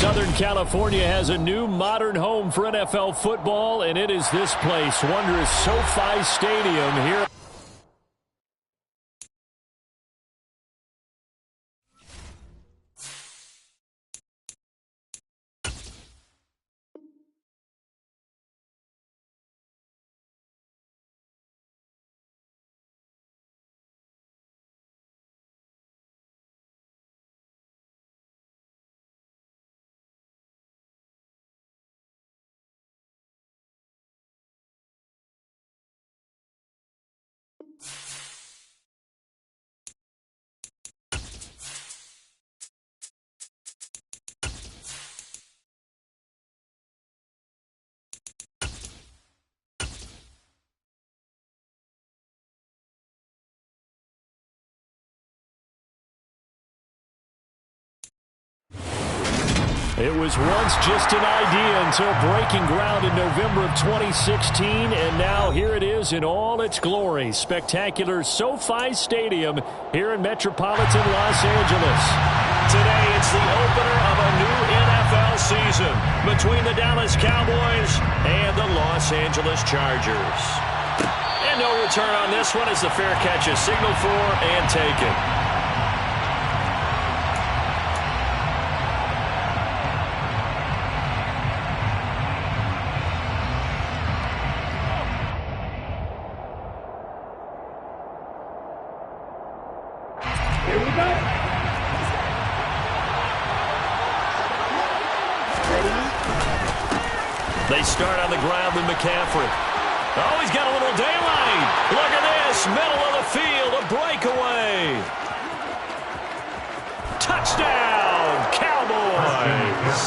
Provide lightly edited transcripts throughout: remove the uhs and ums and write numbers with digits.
Southern California has a new modern home for NFL football, and it is this place, wondrous SoFi Stadium here. It was once just an idea until breaking ground in November of 2016, and now here it is in all its glory. Spectacular SoFi Stadium here in metropolitan Los Angeles. Today, it's the opener of a new NFL season between the Dallas Cowboys and the Los Angeles Chargers. And no return on this one as the fair catch is signaled for and taken. They start on the ground with McCaffrey. Oh, he's got a little daylight. Look at this. Middle of the field, a breakaway. Touchdown, Cowboys.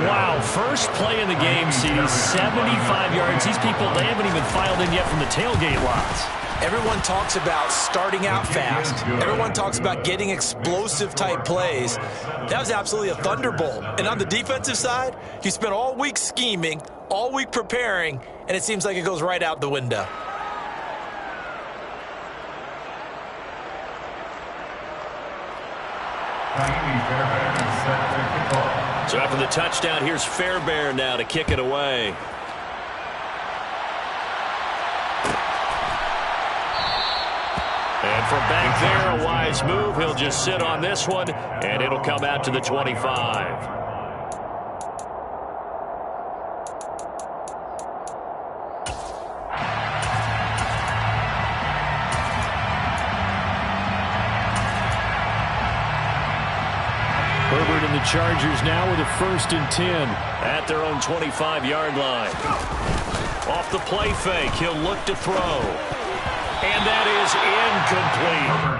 Wow, first play in the game sees 75 yards. These people, they haven't even filed in yet from the tailgate lots. Everyone talks about starting out fast. Everyone talks about getting explosive-type plays. That was absolutely a thunderbolt. And on the defensive side, you spent all week scheming, all week preparing, and it seems like it goes right out the window. So after the touchdown, here's Fairbairn now to kick it away. And from back there, a wise move. He'll just sit on this one, and it'll come out to the 25. Herbert and the Chargers now with a 1st and 10 at their own 25-yard line. Off the play fake, he'll look to throw. And that is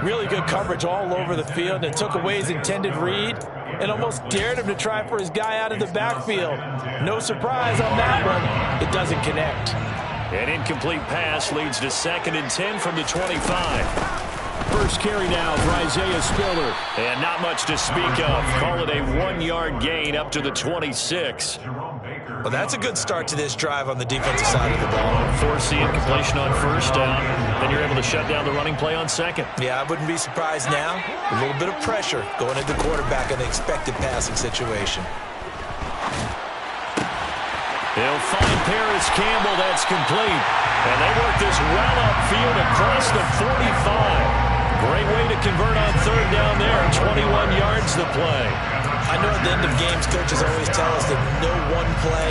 incomplete. Really good coverage all over the field, and took away his intended read and almost dared him to try for his guy out of the backfield. No surprise on that one. It doesn't connect. An incomplete pass leads to 2nd and 10 from the 25. First carry now for Isaiah Spiller. And not much to speak of. Call it a 1-yard gain up to the 26. Well, that's a good start to this drive on the defensive side of the ball. Force the incompletion on 1st down. Then you're able to shut down the running play on 2nd. Yeah, I wouldn't be surprised now. A little bit of pressure going at the quarterback in the expected passing situation. They'll find Paris Campbell. That's complete. And they work this well upfield across the 45. Great way to convert on 3rd down there. 21 yards the play. I know at the end of games, coaches always tell us that no one play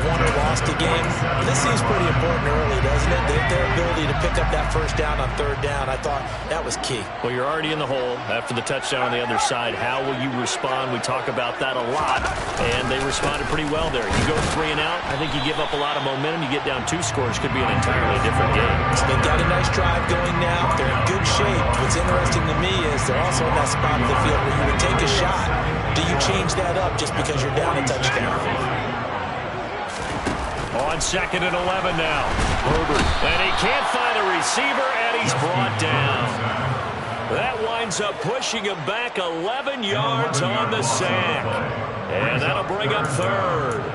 won or lost a game. But this seems pretty important early, doesn't it? Their ability to pick up that 1st down on 3rd down, I thought that was key. Well, you're already in the hole after the touchdown on the other side. How will you respond? We talk about that a lot, and they responded pretty well there. You go 3 and out, I think you give up a lot of momentum. You get down 2 scores, could be an entirely different game. So they've got a nice drive going now. They're in good shape. What's interesting to me is they're also in that spot of the field where you would take a shot. Do you change that up just because you're down a touchdown? On 2nd and 11 now. Herbert. And he can't find a receiver, and he's brought down. That winds up pushing him back 11 yards on the sack. And that'll bring up 3rd.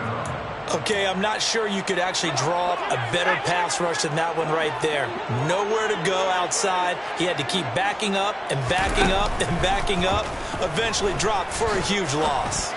Okay, I'm not sure you could actually draw up a better pass rush than that one right there. Nowhere to go outside. He had to keep backing up and backing up and backing up. Eventually dropped for a huge loss.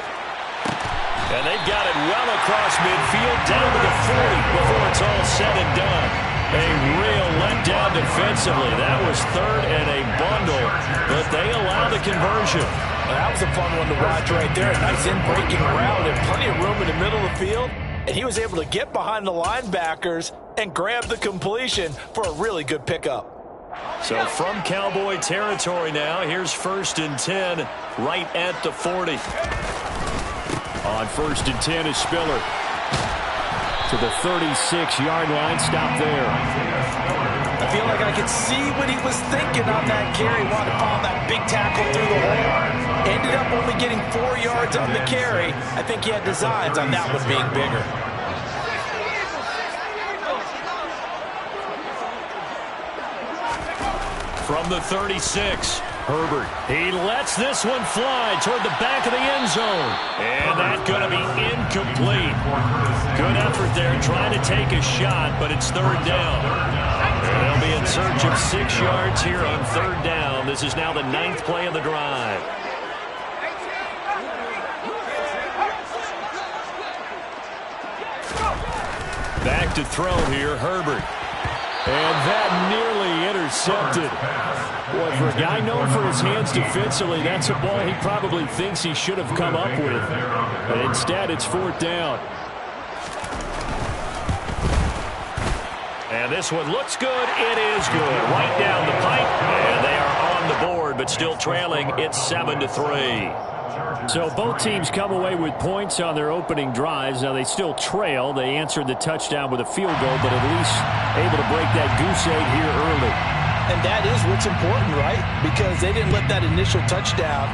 And they've got it well across midfield, down to the 40 before it's all said and done. A real letdown defensively. That was third and a bundle, but they allow the conversion. That was a fun one to watch right there. A nice in-breaking route and plenty of room in the middle of the field. And he was able to get behind the linebackers and grab the completion for a really good pickup. So from Cowboy territory now, here's 1st and 10 right at the 40. On 1st and 10 is Spiller. To the 36-yard line, stop there. I feel like I could see what he was thinking on that carry. Wanted to follow that big tackle through the hole. Ended up only getting 4 yards on the carry. I think he had designs on that one being bigger. From the 36, Herbert. He lets this one fly toward the back of the end zone. And that's going to be incomplete. Good effort there trying to take a shot, but it's 3rd down. And they'll be in search of 6 yards here on 3rd down. This is now the 9th play of the drive. Back to throw here, Herbert. And that nearly intercepted. Boy, for a guy known for his hands defensively, that's a ball he probably thinks he should have come up with. But instead, it's 4th down. And this one looks good. It is good. Right down the pipe. And they are on the board, but still trailing. It's 7-3. So both teams come away with points on their opening drives. Now they still trail. They answered the touchdown with a field goal, but at least able to break that goose egg here early. And that is what's important, right? Because they didn't let that initial touchdown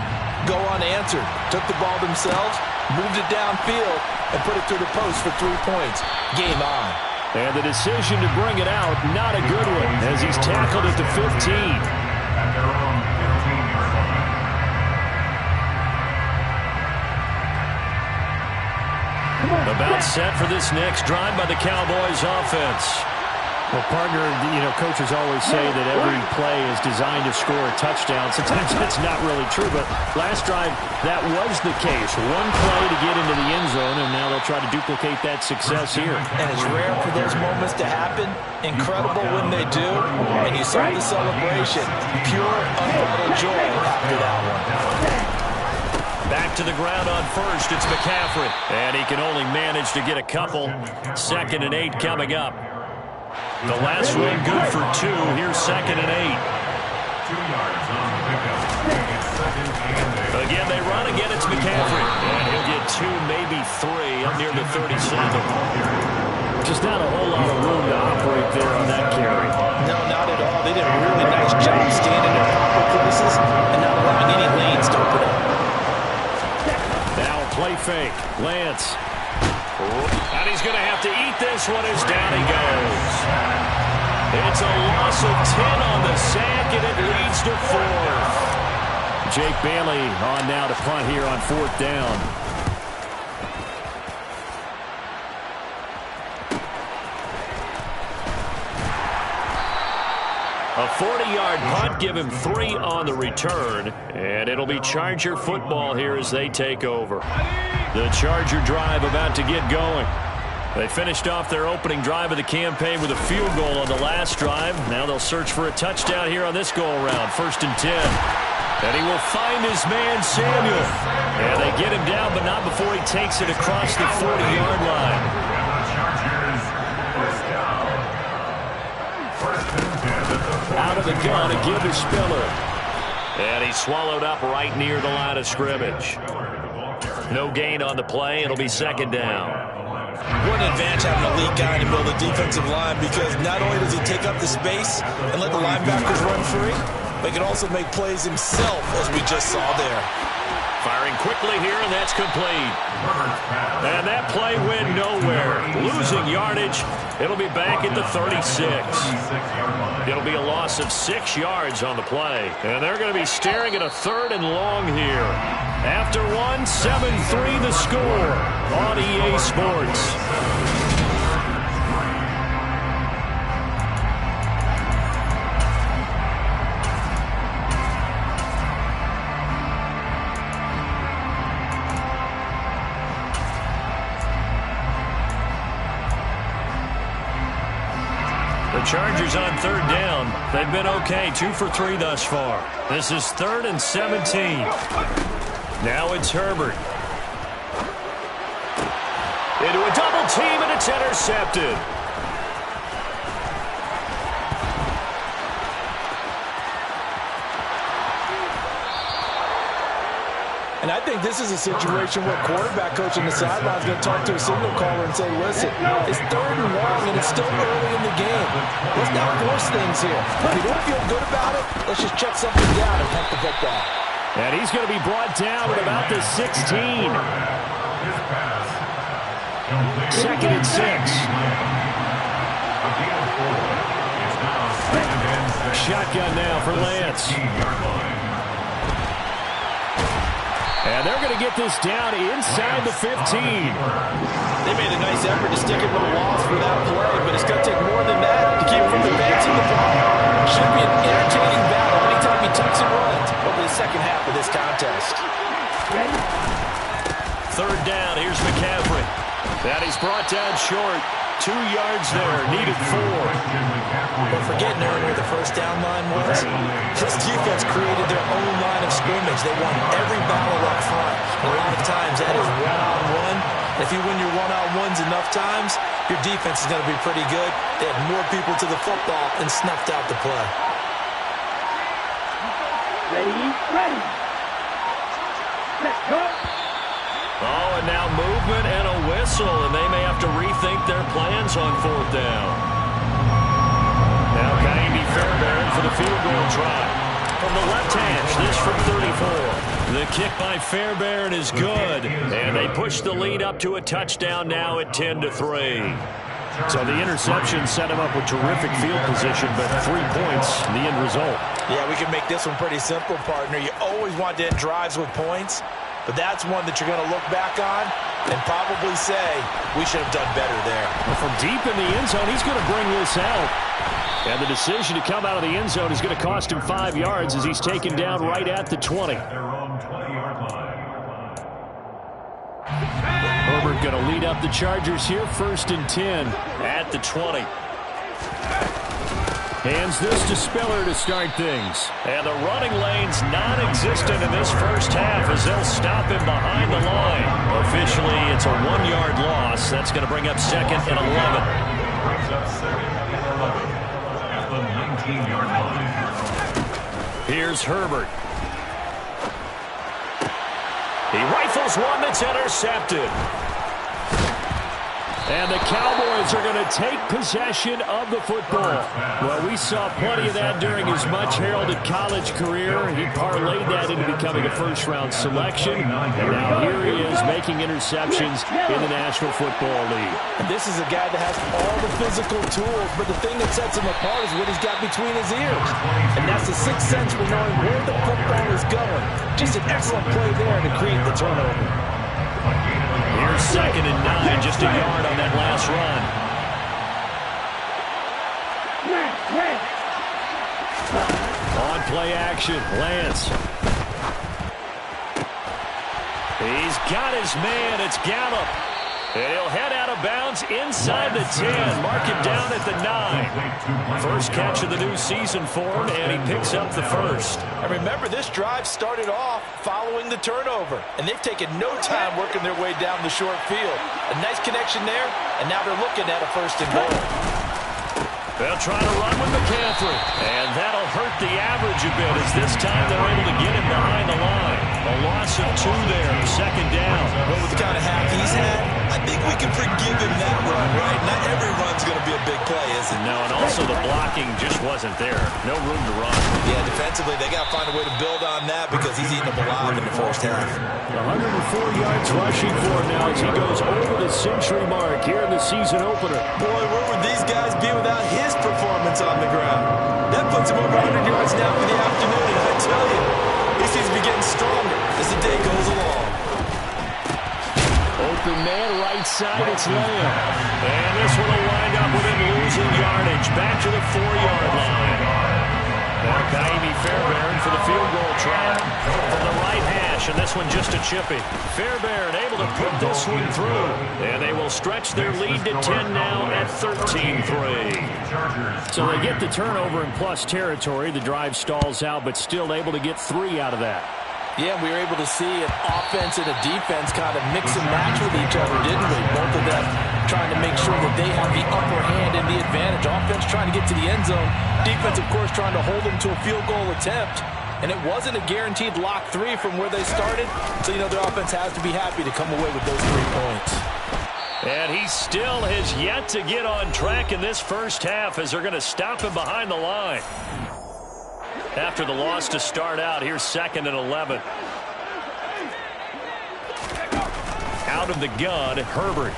go unanswered. Took the ball themselves, moved it downfield, and put it through the post for 3 points. Game on. And the decision to bring it out, not a good one, as he's tackled at the 15. About set for this next drive by the Cowboys offense. Well, partner, coaches always say that every play is designed to score a touchdown. Sometimes that's not really true, but last drive, that was the case. One play to get into the end zone, and now they'll try to duplicate that success here. And it's rare for those moments to happen. Incredible when they do. And you saw the celebration. Pure, unbridled joy after that one. Back to the ground on 1st, it's McCaffrey. And he can only manage to get a couple. 2nd and 8 coming up. The last run good for 2. Here's 2nd and 8. Again, they run. Again, it's McCaffrey. And he'll get 2, maybe 3 up near the 37. Just not a whole lot of room to operate there on that carry. No, not at all. They did a really nice job standing in proper places and not allowing any lanes to open up. Now play fake. Lance. And he's going to have to eat this one as down he goes. It's a loss of 10 on the sack, and it leads to 4th. Jake Bailey on now to punt here on 4th down. A 40-yard punt, give him 3 on the return, and it'll be Charger football here as they take over. The Charger drive about to get going. They finished off their opening drive of the campaign with a field goal on the last drive. Now they'll search for a touchdown here on this go-around. 1st and 10. And he will find his man, Samuel. And they get him down, but not before he takes it across the 40-yard line. Out of the gun, a give to Spiller. And he's swallowed up right near the line of scrimmage. No gain on the play. It'll be 2nd down. What an advantage having a elite guy in the middle of the defensive line, because not only does he take up the space and let the linebackers run free, but he can also make plays himself, as we just saw there. Firing quickly here, and that's complete. And that play went nowhere. Losing yardage. It'll be back at the 36. It'll be a loss of 6 yards on the play. And they're going to be staring at a 3rd and long here. After one, 7-3 the score on EA Sports. Chargers on third down. They've been okay, 2 for 3 thus far. This is 3rd and 17. Now it's Herbert. Into a double team, and it's intercepted. And I think this is a situation where quarterback coach on the sideline is going to talk to a signal caller and say, listen, it's 3rd and long, and it's still early in the game. Let's not force things here. If you don't feel good about it, let's just check something down and punt the football. And he's going to be brought down at about the 16. 2nd and 6. Shotgun now for Lance. And they're going to get this down inside the 15. They made a nice effort to stick it with a loss for that play, but it's going to take more than that to keep him from advancing the ball. Should be an entertaining battle anytime he tucks and runs over the second half of this contest. 3rd down, here's McCaffrey. That he's brought down short. 2 yards there, needed 4. But forgetting earlier the first down line was, this defense created their own line of scrimmage. They won every battle up front. A lot of times that is one-on-one. If you win your one-on-ones enough times, your defense is going to be pretty good. They had more people to the football and snuffed out the play. Ready. Let's go. Oh, and now movement and a whistle, and they may have to rethink their plans on 4th down. Now Kaimi Fairbairn for the field goal try. From the left hash, this from 34. The kick by Fairbairn is good, and they push the lead up to a touchdown now at 10-3. So the interception set him up with terrific field position, but 3 points, the end result. Yeah, we can make this one pretty simple, partner. You always want to end drives with points, but that's one that you're going to look back on and probably say, we should have done better there. Well, from deep in the end zone, he's going to bring this out. And the decision to come out of the end zone is going to cost him 5 yards as he's taken down right at the 20. Herbert going to lead up the Chargers here, 1st and 10 at the 20. Hands this to Spiller to start things. And the running lane's non-existent in this first half as they'll stop him behind the line. Officially, it's a 1-yard loss. That's going to bring up 2nd and 11. At the 19-yard line. Here's Herbert. He rifles one that's intercepted. And the Cowboys are going to take possession of the football. Well, we saw plenty of that during his much-heralded college career. He parlayed that into becoming a first-round selection. And now here he is making interceptions in the National Football League. And this is a guy that has all the physical tools, but the thing that sets him apart is what he's got between his ears. And that's the sixth sense for knowing where the football is going. Just an excellent play there to create the turnover. Here's 2nd and 9, just a yard on that last run. On play action, Lance. He's got his man, it's Gallup. And he'll head out of bounds inside the 10. Mark him down at the 9. First catch of the new season for him, and he picks up the first. And remember, this drive started off following the turnover, and they've taken no time working their way down the short field. A nice connection there, and now they're looking at a 1st and goal. They'll try to run with McCaffrey, and that'll hurt the average a bit as this time they're able to get him behind the line. A loss of 2 there, 2nd down. Well, with the kind of half he's had, I think we can forgive him that run, right? Not every run's going to be a big play, is it? No, and also the blocking just wasn't there. No room to run. Yeah, defensively, they got to find a way to build on that because he's eating them alive in the first half. 104 yards rushing for him now as he goes over the century mark here in the season opener. Boy, where would these guys be without his performance on the ground? That puts him over 100 yards now for the afternoon, and I tell you, he seems to be getting stronger as the day goes along. Open man, right side, it's Lamb. And this one will wind up with him losing yardage. Back to the 4-yard line. Now Kaimi Fairbairn for the field goal try. From the right hash, possession. This one just a chippy. Fairbairn able to put this one through. And they will stretch their lead to 10 now at 13-3. So they get the turnover in plus territory. The drive stalls out, but still able to get 3 out of that. Yeah, we were able to see an offense and a defense kind of mix and match with each other, didn't we? Both of them trying to make sure that they have the upper hand and the advantage. Offense trying to get to the end zone. Defense, of course, trying to hold them to a field goal attempt. And it wasn't a guaranteed lock 3 from where they started. So, you know, their offense has to be happy to come away with those 3 points. And he still has yet to get on track in this first half as they're going to stop him behind the line. After the loss to start out, here's 2nd and 11. Out of the gun, Herbert.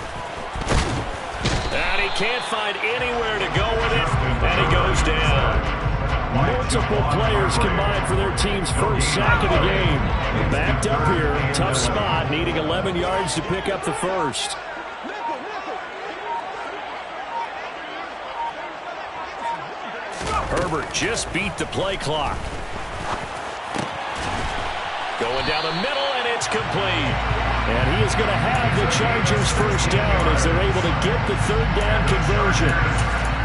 And he can't find anywhere to go with it, and he goes down. Multiple players combined for their team's first sack of the game. Backed up here, tough spot, needing 11 yards to pick up the first. Herbert just beat the play clock. Going down the middle, and it's complete. And he is going to have the Chargers first down as they're able to get the 3rd down conversion.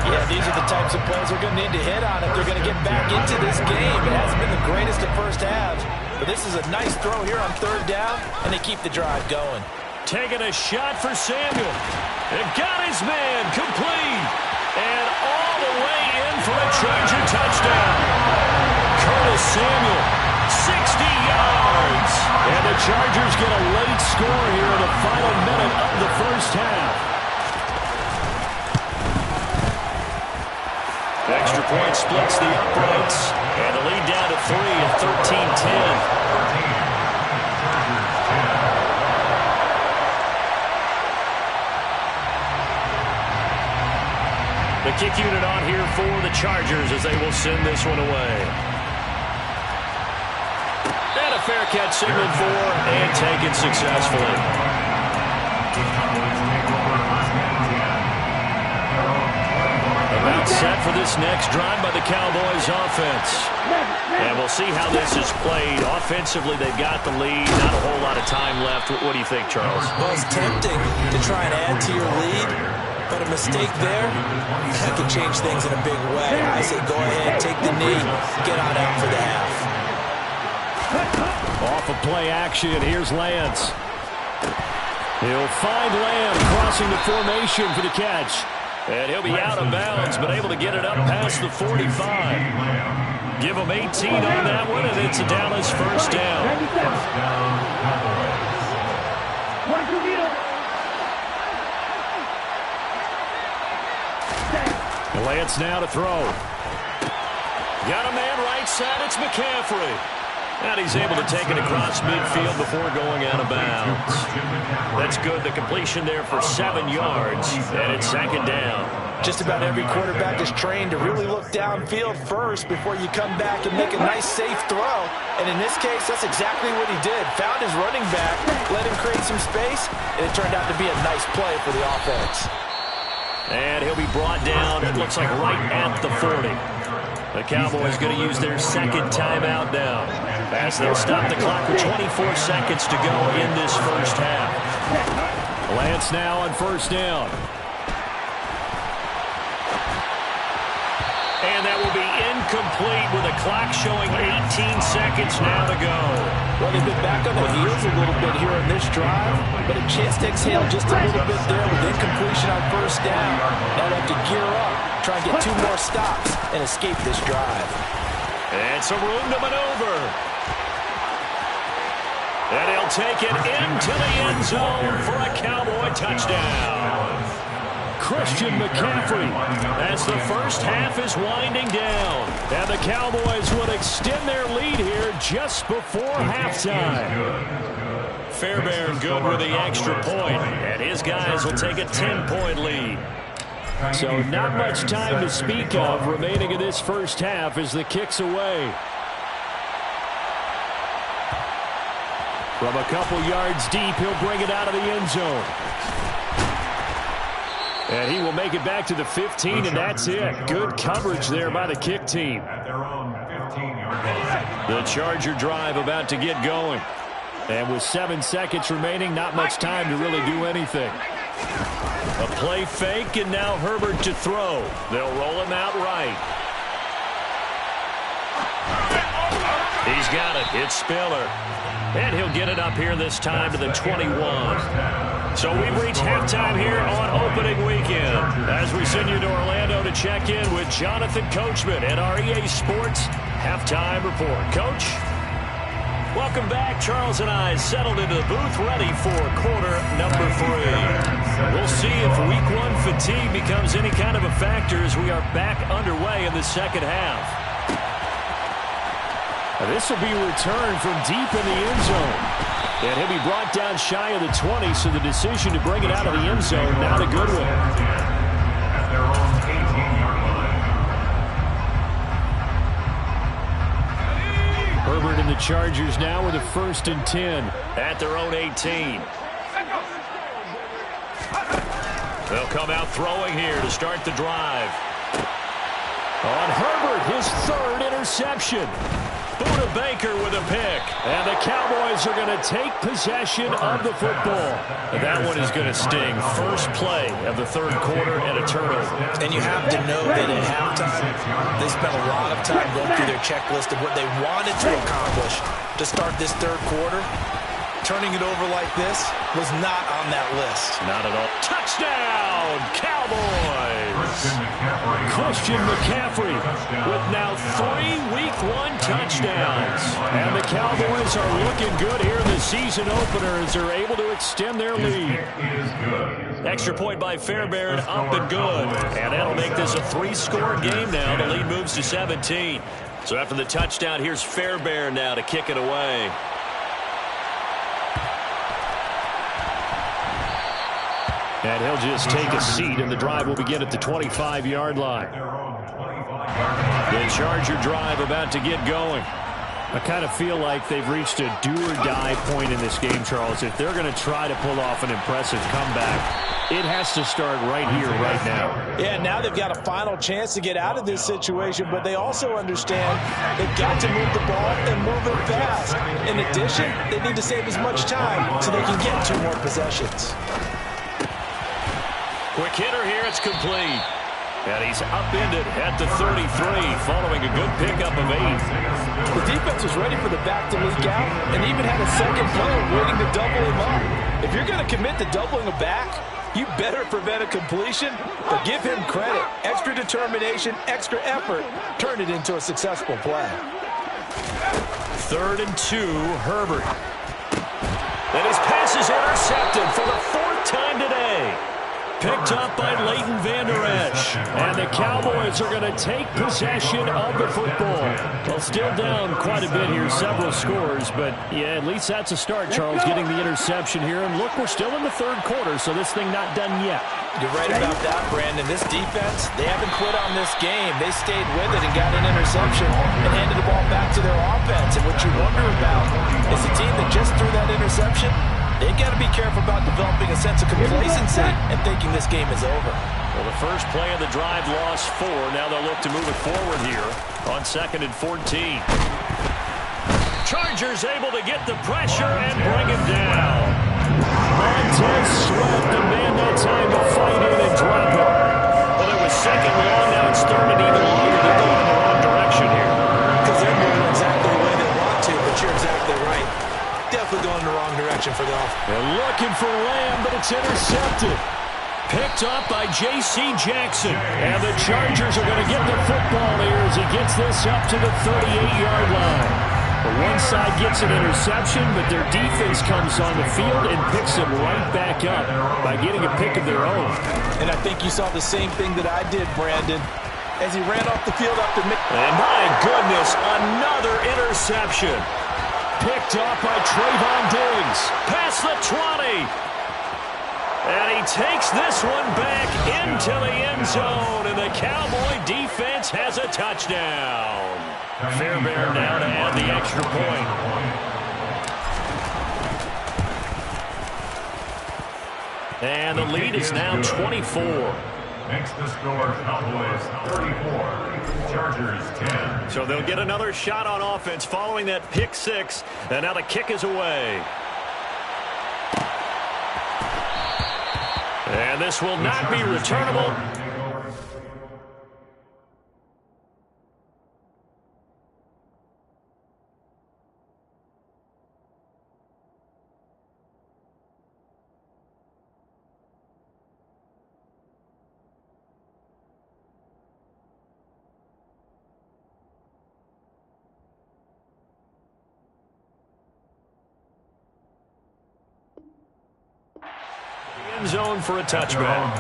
Yeah, these are the types of plays they're going to need to hit on if they're going to get back into this game. It hasn't been the greatest of first halves, but this is a nice throw here on 3rd down, and they keep the drive going. Taking a shot for Samuel. And got his man complete. And all the way in for a Charger touchdown. Curtis Samuel, 60 yards. And the Chargers get a late score here in the final minute of the first half. Extra point splits the uprights. And the lead down to 3 at 13-10. The kick unit on here for the Chargers as they will send this one away. And a fair catch signaled for and taken successfully. About set for this next drive by the Cowboys offense. And we'll see how this is played. Offensively, they've got the lead. Not a whole lot of time left. What do you think, Charles? Well, it's tempting to try and add to your lead. But a mistake there, that can change things in a big way. I say go ahead, take the knee, get on out for the half. Off of play action, here's Lance. He'll find Lamb crossing the formation for the catch. And he'll be out of bounds, but able to get it up past the 45. Give him 18 on that one, and it's a Dallas first down. Lance now to throw. Got a man right side. It's McCaffrey. And he's able to take it across midfield before going out of bounds. That's good. The completion there for 7 yards. And it's 2nd down. Just about every quarterback is trained to really look downfield first before you come back and make a nice, safe throw. And in this case, that's exactly what he did. Found his running back, let him create some space, and it turned out to be a nice play for the offense. And he'll be brought down, it looks like right at the 40. The Cowboys going to use their 2nd timeout now, as they'll stop the clock with 24 seconds to go in this first half. Lance now on first down. And that will be incomplete with a clock showing 18 seconds now to go. Well, they've been back on their heels a little bit here in this drive, but a chance to exhale just a little bit there with incompletion on first down. Now they have to gear up, try and get 2 more stops, and escape this drive. And some room to maneuver. And he'll take it into the end zone for a Cowboy touchdown. Christian McCaffrey as the first half is winding down. And the Cowboys will extend their lead here just before halftime. Fairbairn good with the extra point, and his guys will take a 10-point lead. So not much time to speak of remaining in this first half as the kick's away. From a couple yards deep, he'll bring it out of the end zone. And he will make it back to the 15, and that's it. Good coverage there by the kick team. The Charger drive about to get going. And with 7 seconds remaining, not much time to really do anything. A play fake, and now Herbert to throw. They'll roll him out right. He's got it. It's Spiller. And he'll get it up here this time to the 21. So we've reached halftime here on opening weekend as we send you to Orlando to check in with Jonathan Coachman at our EA Sports Halftime Report. Coach? Welcome back. Charles and I settled into the booth ready for quarter number 3. We'll see if week 1 fatigue becomes any kind of a factor as we are back underway in the second half. This will be a return from deep in the end zone. And he'll be brought down shy of the 20, so the decision to bring it out of the end zone, not a good one. At their own 18-yard line. Herbert and the Chargers now with a 1st and 10 at their own 18. They'll come out throwing here to start the drive. On Herbert, his 3rd interception. Buda Baker with a pick. And the Cowboys are going to take possession of the football. And that one is going to sting. First play of the 3rd quarter and a turnover. And you have to know that at halftime, they spent a lot of time going through their checklist of what they wanted to accomplish to start this 3rd quarter. Turning it over like this was not on that list. Not at all. Touchdown, Cowboys! Christian McCaffrey with now 3 Week 1 touchdowns. And the Cowboys are looking good here in the season opener as they're able to extend their lead. Extra point by Fairbairn, up and good. And that'll make this a 3-score game now. The lead moves to 17. So after the touchdown, here's Fairbairn now to kick it away. And he'll just take a seat, and the drive will begin at the 25-yard line. The Charger drive about to get going. I kind of feel like they've reached a do-or-die point in this game, Charles. If they're going to try to pull off an impressive comeback, it has to start right here, right now. Yeah, now they've got a final chance to get out of this situation, but they also understand they've got to move the ball and move it fast. In addition, they need to save as much time so they can get 2 more possessions. Quick hitter here, it's complete. And he's upended at the 33, following a good pickup of 8. The defense was ready for the back to leak out and even had a second player waiting to double him up. If you're going to commit to doubling a back, you better prevent a completion, but give him credit. Extra determination, extra effort, turn it into a successful play. 3rd and 2, Herbert. And his pass is intercepted for the 4th time today. Picked up by Leighton Vander Esch. And the Cowboys are going to take possession of the football. Well, still down quite a bit here, several scores. But, yeah, at least that's a start, Charles, getting the interception here. And, look, we're still in the 3rd quarter, so this thing not done yet. You're right about that, Brandon. This defense, they haven't quit on this game. They stayed with it and got an interception and handed the ball back to their offense. And what you wonder about is a team that just threw that interception, they got to be careful about developing a sense of complacency and thinking this game is over. Well, the first play of the drive lost 4. Now they'll look to move it forward here on 2nd and 14. Chargers able to get the pressure and bring him down. Montez Sweat, the man that time to fight in and drop it. Well, it was 2nd long. Now it's 3rd and even longer. They're going in the wrong direction here. Because they're moving exactly the way they want to, but you're exactly right. Definitely going in the wrong direction for the offense. They're looking for Lamb, but it's intercepted. Picked up by J.C. Jackson. And the Chargers are going to get the football here as he gets this up to the 38-yard line. Well, one side gets an interception, but their defense comes on the field and picks them right back up by getting a pick of their own. And I think you saw the same thing that I did, Brandon, as he ran off the field after mid. And my goodness, another interception. Picked up by Trayvon Diggs. Past the 20. And he takes this one back into the end zone. And the Cowboy defense has a touchdown. Fairbairn now to add the extra point. And the lead is now 24. makes the score Cowboys 34, Chargers 10. So they'll get another shot on offense following that pick six. And now the kick is away. And this will not be returnable. End zone for a touchback.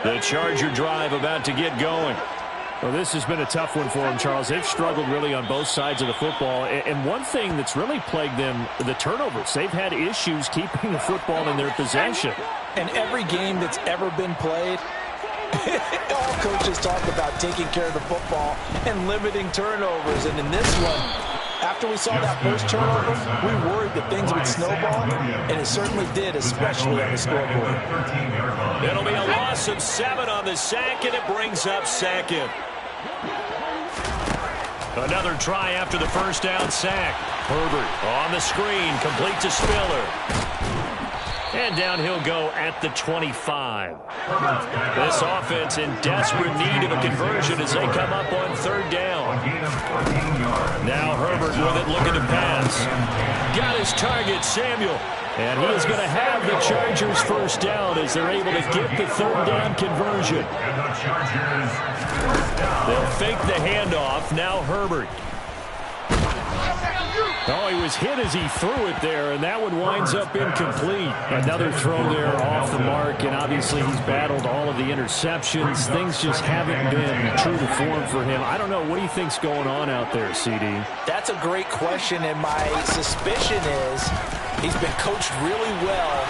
The Charger drive about to get going. Well, this has been a tough one for them, Charles. They've struggled really on both sides of the football. And one thing that's really plagued them, the turnovers. They've had issues keeping the football in their possession. And every game that's ever been played, all coaches talk about taking care of the football and limiting turnovers. And in this one, after we saw that first turnover, we worried that things would snowball, and it certainly did, especially on the scoreboard. It'll be a loss of 7 on the sack, and it brings up second. Another try after the first down sack. Herbert on the screen, complete to Spiller. And down he'll go at the 25. This offense in desperate need of a conversion as they come up on third down. Now Herbert with it, looking to pass. Got his target, Samuel. And he is going to have the Chargers first down as they're able to get the third down conversion. They'll fake the handoff. Now Herbert. Oh, he was hit as he threw it there, and that one winds up incomplete. Another throw there off the mark, and obviously he's battled all of the interceptions. Things just haven't been true to form for him. I don't know. What do you think's going on out there, CD? That's a great question, and my suspicion is he's been coached really well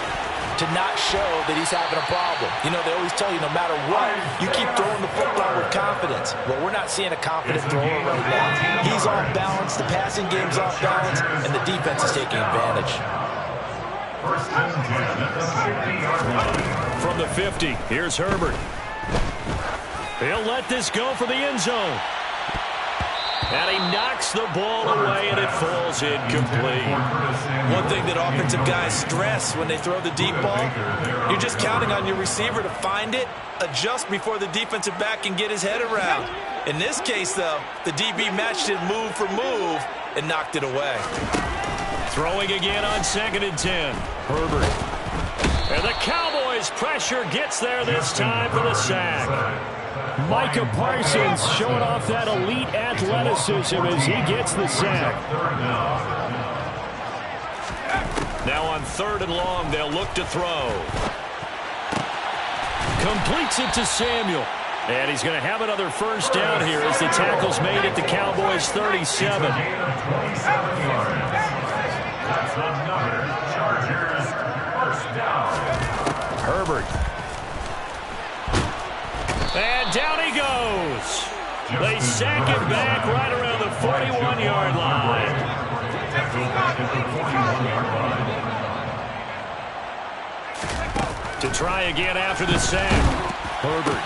to not show that he's having a problem. You know, they always tell you no matter what, you keep throwing the football with confidence. Well, we're not seeing a confident thrower right now. He's off balance, the passing game's off balance, and the defense is taking advantage. From the 50, here's Herbert. He'll let this go for the end zone. And he knocks the ball away, and it falls incomplete. One thing that offensive guys stress when they throw the deep ball, you're just counting on your receiver to find it, adjust before the defensive back can get his head around. In this case, though, the DB matched it move for move and knocked it away. Throwing again on 2nd and 10. Herbert. And the Cowboys' pressure gets there this time for the sack. Micah Parsons showing off that elite athleticism as he gets the sack. Now on 3rd and long, they'll look to throw. Completes it to Samuel. And he's going to have another first down here as the tackle's made at the Cowboys' 37. Herbert. And down he goes. They sack him back right around the 41-yard line. To try again after the sack. Herbert.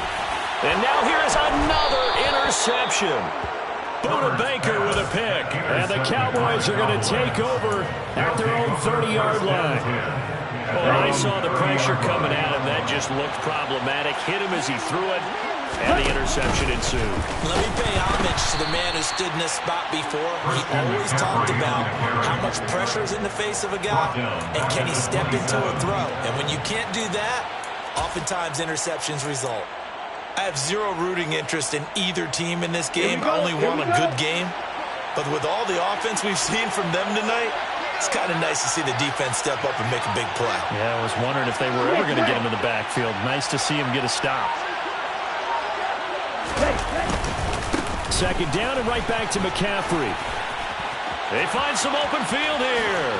And now here is another interception. Buda Baker with a pick. And the Cowboys are going to take over at their own 30-yard line. When I saw the pressure coming at him, that just looked problematic. Hit him as he threw it, and the interception ensued. Let me pay homage to the man who stood in this spot before. He always talked about how much pressure is in the face of a guy, and can he step into a throw. And when you can't do that, oftentimes interceptions result. I have zero rooting interest in either team in this game. I only want a good game. But with all the offense we've seen from them tonight, it's kind of nice to see the defense step up and make a big play. Yeah, I was wondering if they were ever going to get him in the backfield. Nice to see him get a stop. 2nd down and right back to McCaffrey. They find some open field here.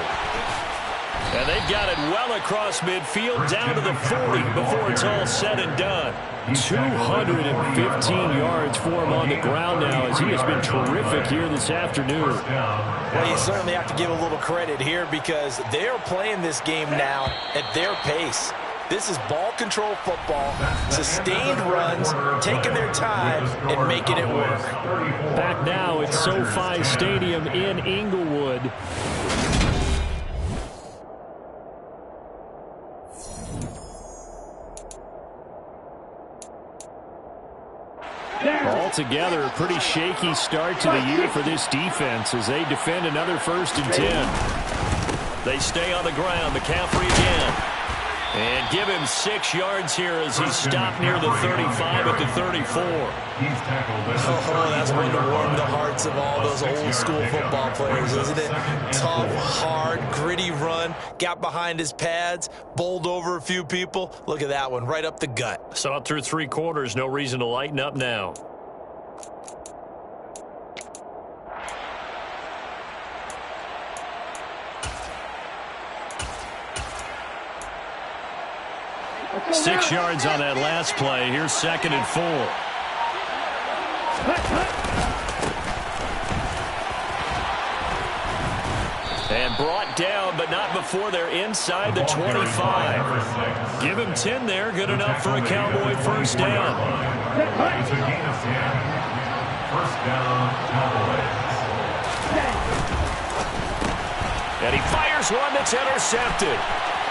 And they've got it well across midfield, down to the 40 before it's all said and done. 215 yards for him on the ground now, as he has been terrific here this afternoon. Well, you certainly have to give a little credit here because they are playing this game now at their pace. This is ball control football, sustained runs, taking their time and making it work. Back now at SoFi Stadium in Inglewood. Altogether, a pretty shaky start to the year for this defense as they defend another 1st and 10. They stay on the ground. McCaffrey again. And give him 6 yards here as he's stopped near the 35 at the 34. Oh, that's one to warm the hearts of all those old school football players, isn't it? Tough, hard, gritty run. Got behind his pads, bowled over a few people. Look at that one, right up the gut. Saw it through 3 quarters. No reason to lighten up now. Okay, 6 yards on that last play. Here's 2nd and 4. And brought down, but not before they're inside the 25. Give him 10 there. Good enough for a Cowboy 1st down. It's a gain of 10. 1st down, Cowboys. And he fires one that's intercepted.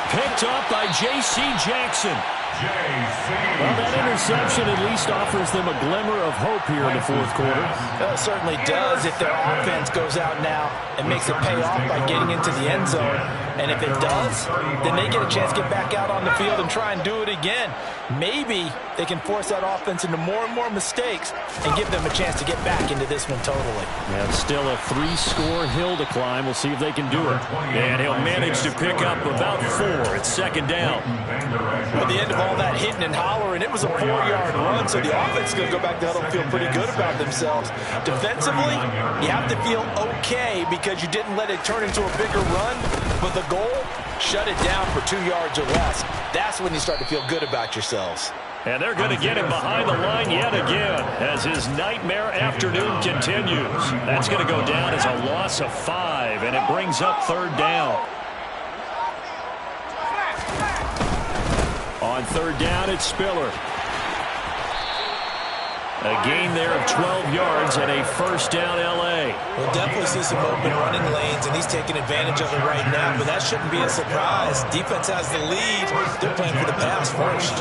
Picked up by J.C. Jackson. Well, that interception at least offers them a glimmer of hope here in the 4th quarter. It certainly does if their offense goes out now and makes it pay off by getting into the end zone. And if it does, then they get a chance to get back out on the field and try and do it again. Maybe they can force that offense into more and more mistakes and give them a chance to get back into this one totally. Yeah, still a 3-score hill to climb. We'll see if they can do it. And he'll manage to pick up about 4. It's 2nd down. At the end of all that hitting and hollering, it was a 4-yard run, so the offense is going to go back to huddle and feel pretty good about themselves. Defensively, you have to feel okay because you didn't let it turn into a bigger run, but the goal, shut it down for 2 yards or less. That's when you start to feel good about yourselves. And they're going to get him behind the line yet again as his nightmare afternoon continues. That's going to go down as a loss of 5, and it brings up 3rd down. On 3rd down, it's Spiller. A gain there of 12 yards and a 1st down L.A. We'll definitely see some open running lanes, and he's taking advantage of it right now, but that shouldn't be a surprise. Defense has the lead. They're playing for the pass first.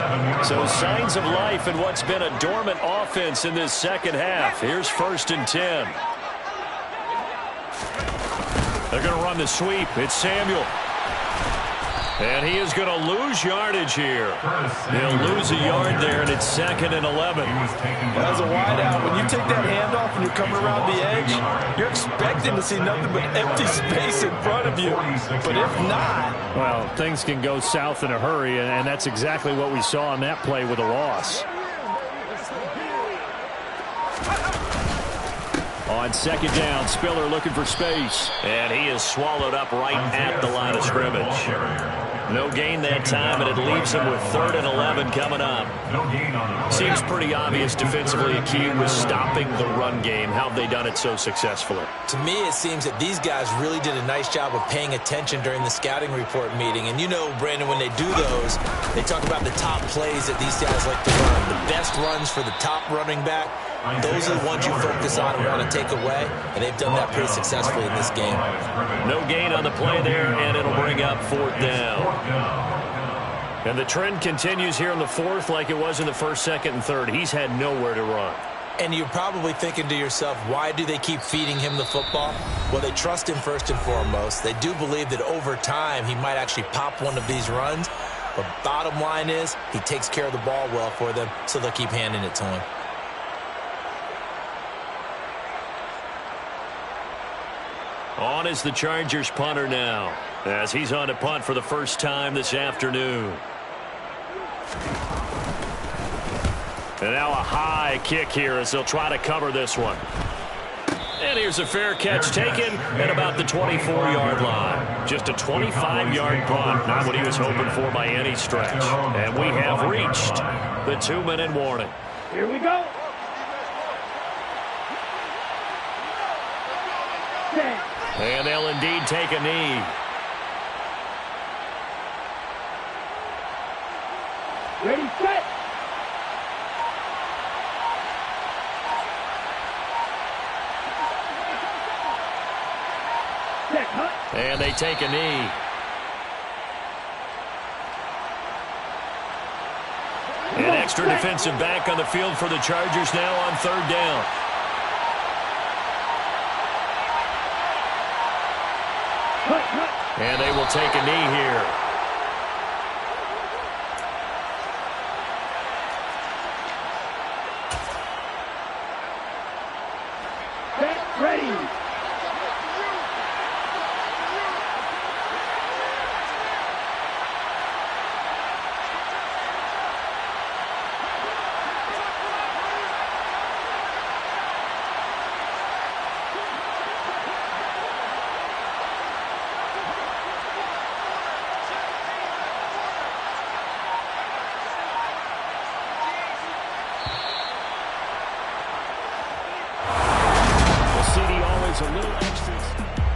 So signs of life in what's been a dormant offense in this 2nd half. Here's 1st and 10. They're going to run the sweep. It's Samuel. And he is going to lose yardage here. He'll lose a yard there, and it's 2nd and 11. As a wideout, when you take that handoff and you're coming around the edge, you're expecting to see nothing but empty space in front of you. But if not... Well, things can go south in a hurry, and that's exactly what we saw on that play with a loss. On 2nd down, Spiller looking for space. And he is swallowed up right at the line of scrimmage. No gain that time, and it leaves him with 3rd and 11 coming up. Seems pretty obvious defensively a key was stopping the run game. How have they done it so successfully? To me, it seems that these guys really did a nice job of paying attention during the scouting report meeting. And you know, Brandon, when they do those, they talk about the top plays that these guys like to run. The best runs for the top running back. Those are the ones you focus on and want to take away, and they've done that pretty successfully in this game. No gain on the play there, and it'll bring up 4th down. And the trend continues here in the 4th like it was in the 1st, 2nd, and 3rd. He's had nowhere to run. And you're probably thinking to yourself, why do they keep feeding him the football? Well, they trust him first and foremost. They do believe that over time he might actually pop one of these runs. But bottom line is he takes care of the ball well for them, so they'll keep handing it to him. On is the Chargers punter now, as he's on to punt for the 1st time this afternoon. And now a high kick here as they'll try to cover this one. And here's a fair catch taken at about the 24-yard line. Just a 25-yard punt, not what he was hoping for by any stretch. And we have reached the 2-minute warning. Here we go. And they'll indeed take a knee. Ready, set. And they take a knee. An extra defensive back on the field for the Chargers now on 3rd down. And they will take a knee here. Set, ready. A little extra.